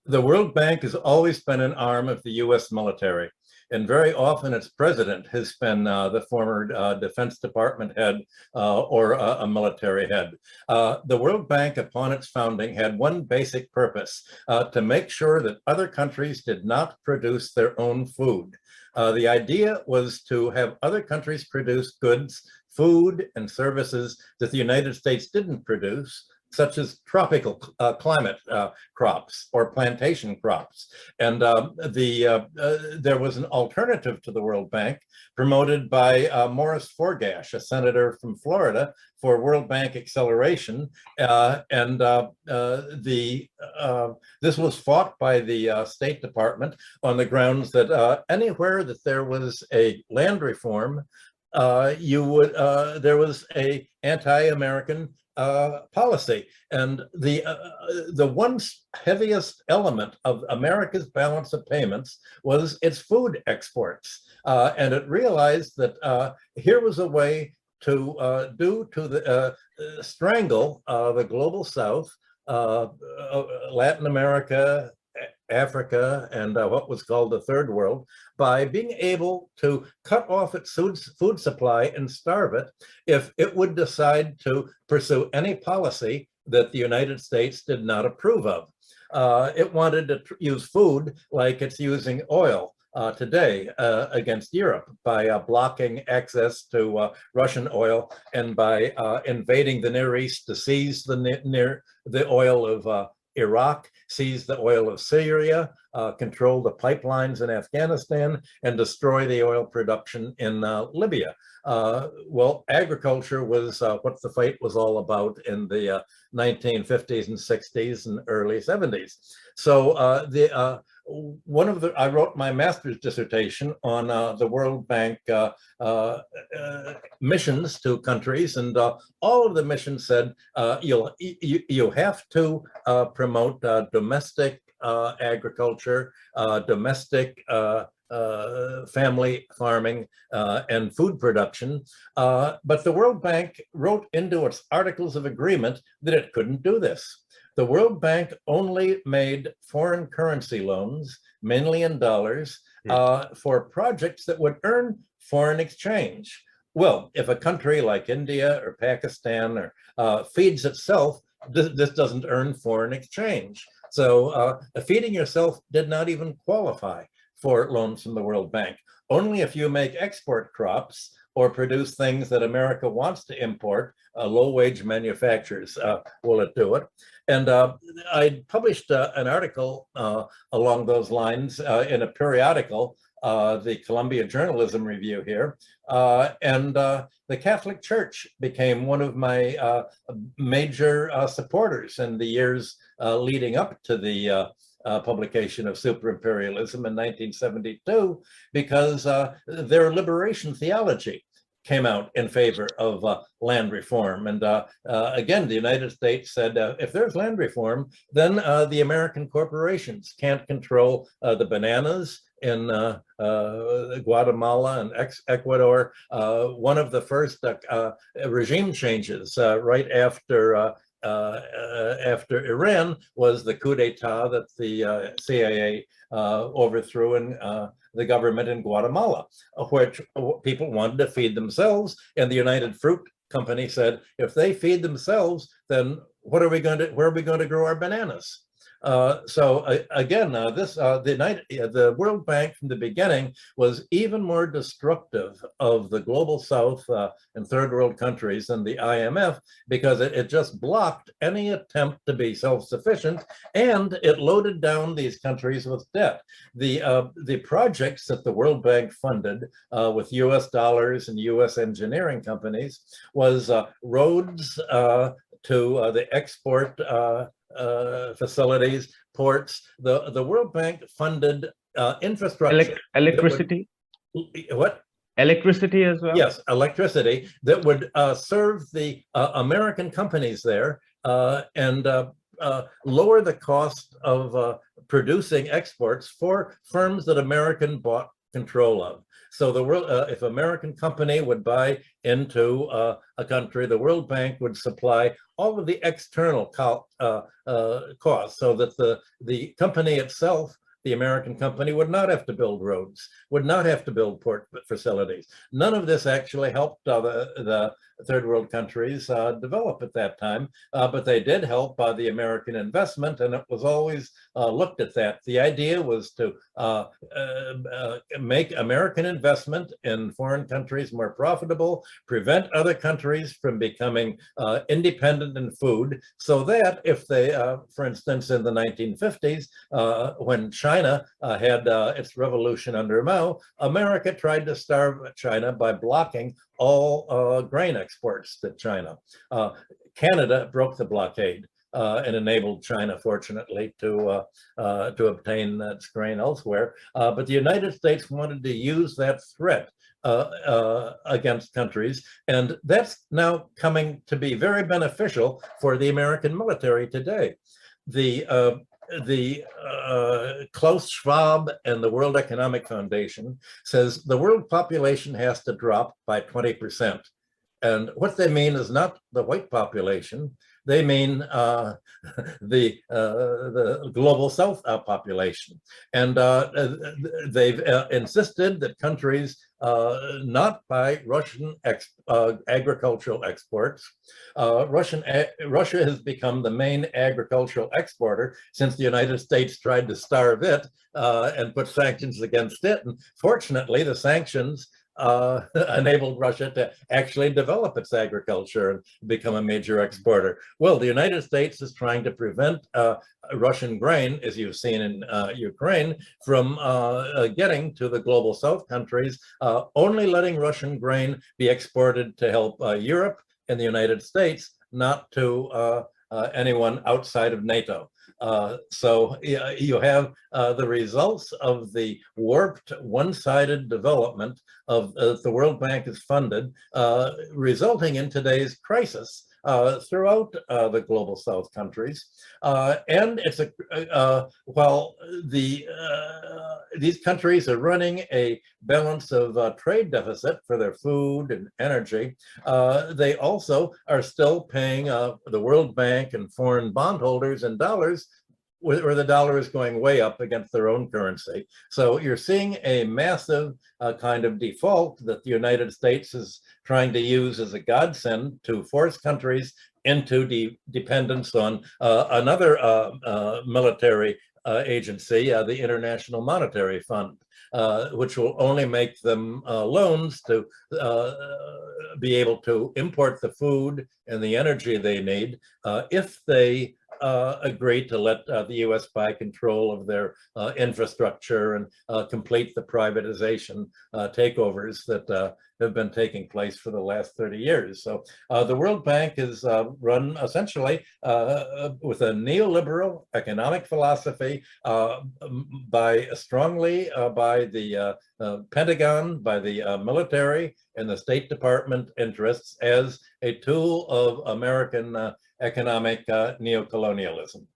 The World Bank has always been an arm of the US military, and very often its president has been the former Defense Department head or a military head. The World Bank, upon its founding, had one basic purpose, to make sure that other countries did not produce their own food. The idea was to have other countries produce goods, food, and services that the United States didn't produce, such as tropical climate crops or plantation crops. And there was an alternative to the World Bank promoted by Morris Forgash, a senator from Florida, for World Bank acceleration. This was fought by the State Department on the grounds that anywhere that there was a land reform, there was a anti-American policy. And the one heaviest element of America's balance of payments was its food exports. And it realized that here was a way to strangle the global South, Latin America, Africa, and what was called the Third World, by being able to cut off its food supply and starve it if it would decide to pursue any policy that the United States did not approve of. It wanted to use food like it's using oil today against Europe, by blocking access to Russian oil, and by invading the Near East to seize the oil of Iraq, seize the oil of Syria, control the pipelines in Afghanistan, and destroy the oil production in Libya. Well, agriculture was what the fight was all about in the 1950s and 60s and early 70s. So I wrote my master's dissertation on the World Bank missions to countries, and all of the missions said you have to promote domestic agriculture, domestic family farming, and food production. But the World Bank wrote into its Articles of Agreement that it couldn't do this. The World Bank only made foreign currency loans, mainly in dollars, for projects that would earn foreign exchange. Well, if a country like India or Pakistan feeds itself, this doesn't earn foreign exchange. So feeding yourself did not even qualify for loans from the World Bank. Only if you make export crops or produce things that America wants to import, low-wage manufacturers, will it do it. And I published an article along those lines in a periodical, the Columbia Journalism Review here, and the Catholic Church became one of my major supporters in the years leading up to the publication of Super Imperialism in 1972, because their liberation theology came out in favor of land reform. And again, the United States said, if there's land reform, then the American corporations can't control the bananas in Guatemala and Ecuador. One of the first regime changes right after Iran was the coup d'etat that the CIA overthrew in the government in Guatemala, which people wanted to feed themselves, and the United Fruit Company said, if they feed themselves, then where are we going to grow our bananas? Again, the World Bank from the beginning was even more destructive of the global South and third world countries than the IMF, because it just blocked any attempt to be self-sufficient, and it loaded down these countries with debt. The projects that the World Bank funded with US dollars and US engineering companies was roads to the export facilities, ports. The World Bank funded infrastructure. Electricity? What? Electricity as well? Yes, electricity that would serve the American companies there and lower the cost of producing exports for firms that America bought control of. So the world, if American company would buy into a country, the World Bank would supply all of the external costs, so that the company itself, the American company, would not have to build roads, would not have to build port facilities. None of this actually helped the third world countries develop at that time, but they did help the American investment, and it was always looked at that. The idea was to make American investment in foreign countries more profitable, prevent other countries from becoming independent in food, so that if they, for instance, in the 1950s, when China had its revolution under Mao, America tried to starve China by blocking all grain exports to China. Canada broke the blockade and enabled China, fortunately, to obtain its grain elsewhere. But the United States wanted to use that threat against countries, and that's now coming to be very beneficial for the American military today. The Klaus Schwab and the World Economic Foundation says the world population has to drop by 20%. And what they mean is not the white population. They mean the global South population. And they've insisted that countries not buy Russian agricultural exports. Russia has become the main agricultural exporter since the United States tried to starve it and put sanctions against it. And fortunately, the sanctions enabled Russia to actually develop its agriculture and become a major exporter. Well, the United States is trying to prevent Russian grain, as you've seen in Ukraine, from getting to the global South countries, only letting Russian grain be exported to help Europe and the United States, not to anyone outside of NATO. So you have the results of the warped, one-sided development of the World Bank is funded, resulting in today's crisis throughout the global South countries. And it's while these countries are running a balance of trade deficit for their food and energy, they also are still paying the World Bank and foreign bondholders in dollars, where the dollar is going way up against their own currency. So you're seeing a massive kind of default that the United States is trying to use as a godsend to force countries into dependence on another military agency, the International Monetary Fund, which will only make them loans to be able to import the food and the energy they need if they agree to let the U.S. buy control of their infrastructure and complete the privatization takeovers that have been taking place for the last 30 years. So the World Bank is run essentially with a neoliberal economic philosophy strongly by the Pentagon, by the military and the State Department interests as a tool of American economic neocolonialism.